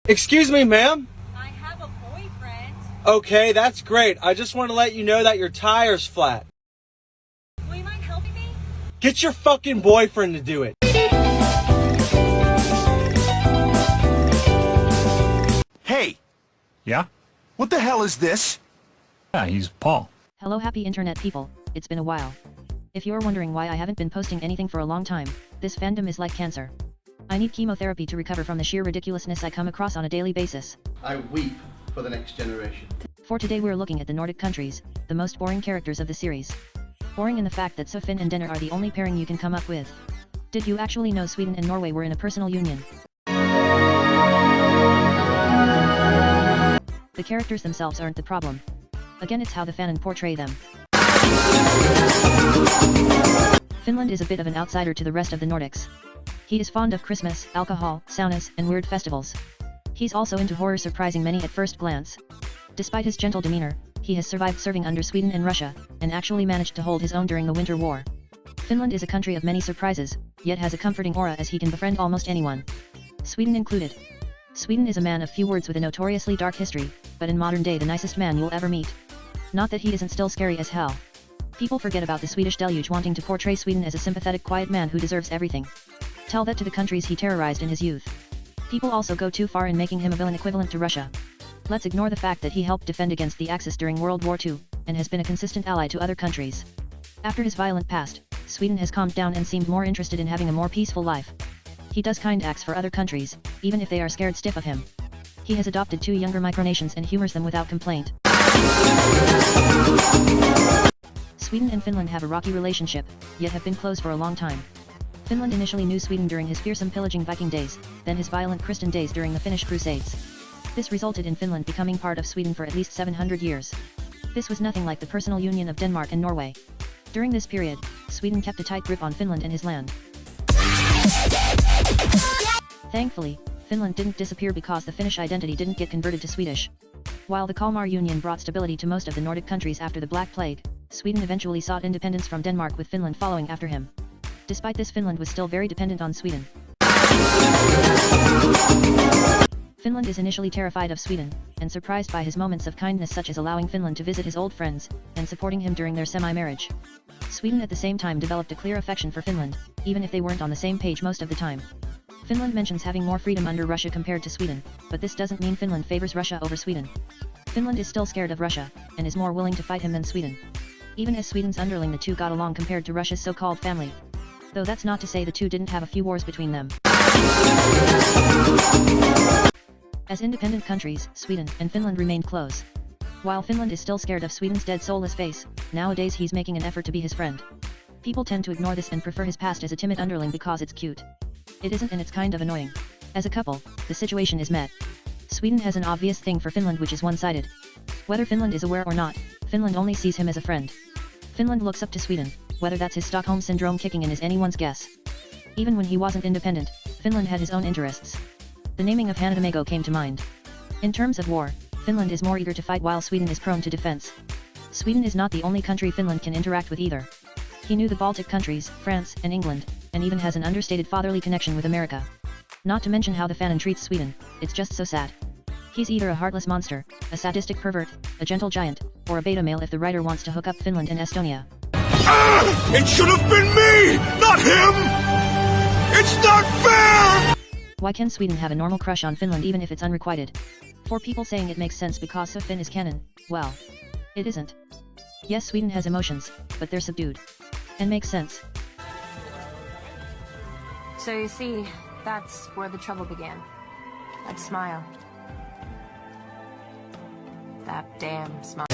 Excuse me, ma'am? I have a boyfriend. Okay, that's great. I just want to let you know that your tire's flat. Will you mind helping me? Get your fucking boyfriend to do it. Hey! Yeah? What the hell is this? Yeah, he's Paul. Hello happy internet people, it's been a while. If you're wondering why I haven't been posting anything for a long time, this fandom is like cancer. I need chemotherapy to recover from the sheer ridiculousness I come across on a daily basis. I weep for the next generation. For today we're looking at the Nordic countries, the most boring characters of the series. Boring in the fact that Sufin and Denner are the only pairing you can come up with. Did you actually know Sweden and Norway were in a personal union? The characters themselves aren't the problem. Again, it's how the fanon portray them. Finland is a bit of an outsider to the rest of the Nordics. He is fond of Christmas, alcohol, saunas, and weird festivals. He's also into horror, surprising many at first glance. Despite his gentle demeanor, he has survived serving under Sweden and Russia, and actually managed to hold his own during the Winter War. Finland is a country of many surprises, yet has a comforting aura as he can befriend almost anyone. Sweden included. Sweden is a man of few words with a notoriously dark history, but in modern day the nicest man you'll ever meet. Not that he isn't still scary as hell. People forget about the Swedish deluge wanting to portray Sweden as a sympathetic quiet man who deserves everything. Tell that to the countries he terrorized in his youth. People also go too far in making him a villain equivalent to Russia. Let's ignore the fact that he helped defend against the Axis during World War II, and has been a consistent ally to other countries. After his violent past, Sweden has calmed down and seemed more interested in having a more peaceful life. He does kind acts for other countries, even if they are scared stiff of him. He has adopted 2 younger micronations and humors them without complaint. Sweden and Finland have a rocky relationship, yet have been close for a long time. Finland initially knew Sweden during his fearsome pillaging Viking days, then his violent Christian days during the Finnish Crusades. This resulted in Finland becoming part of Sweden for at least 700 years. This was nothing like the personal union of Denmark and Norway. During this period, Sweden kept a tight grip on Finland and his land. Thankfully, Finland didn't disappear because the Finnish identity didn't get converted to Swedish. While the Kalmar Union brought stability to most of the Nordic countries after the Black Plague, Sweden eventually sought independence from Denmark with Finland following after him. Despite this, Finland was still very dependent on Sweden. Finland is initially terrified of Sweden, and surprised by his moments of kindness such as allowing Finland to visit his old friends, and supporting him during their semi-marriage. Sweden at the same time developed a clear affection for Finland, even if they weren't on the same page most of the time. Finland mentions having more freedom under Russia compared to Sweden, but this doesn't mean Finland favors Russia over Sweden. Finland is still scared of Russia, and is more willing to fight him than Sweden. Even as Sweden's underling, the two got along compared to Russia's so-called family. Though that's not to say the two didn't have a few wars between them. As independent countries, Sweden and Finland remained close. While Finland is still scared of Sweden's dead soulless face, nowadays he's making an effort to be his friend. People tend to ignore this and prefer his past as a timid underling because it's cute. It isn't, and it's kind of annoying. As a couple, the situation is met. Sweden has an obvious thing for Finland which is one-sided. Whether Finland is aware or not, Finland only sees him as a friend. Finland looks up to Sweden, whether that's his Stockholm syndrome kicking in is anyone's guess. Even when he wasn't independent, Finland had his own interests. The naming of Hanatamago came to mind. In terms of war, Finland is more eager to fight while Sweden is prone to defense. Sweden is not the only country Finland can interact with either. He knew the Baltic countries, France, and England, and even has an understated fatherly connection with America. Not to mention how the fanon treats Sweden, it's just so sad. He's either a heartless monster, a sadistic pervert, a gentle giant, or a beta male if the writer wants to hook up Finland and Estonia. It should have been me, not him! It's not fair! Why can Sweden have a normal crush on Finland even if it's unrequited? For people saying it makes sense because Sufin is canon, well, it isn't. Yes, Sweden has emotions, but they're subdued. And makes sense. So you see, that's where the trouble began. That smile. That damn smile.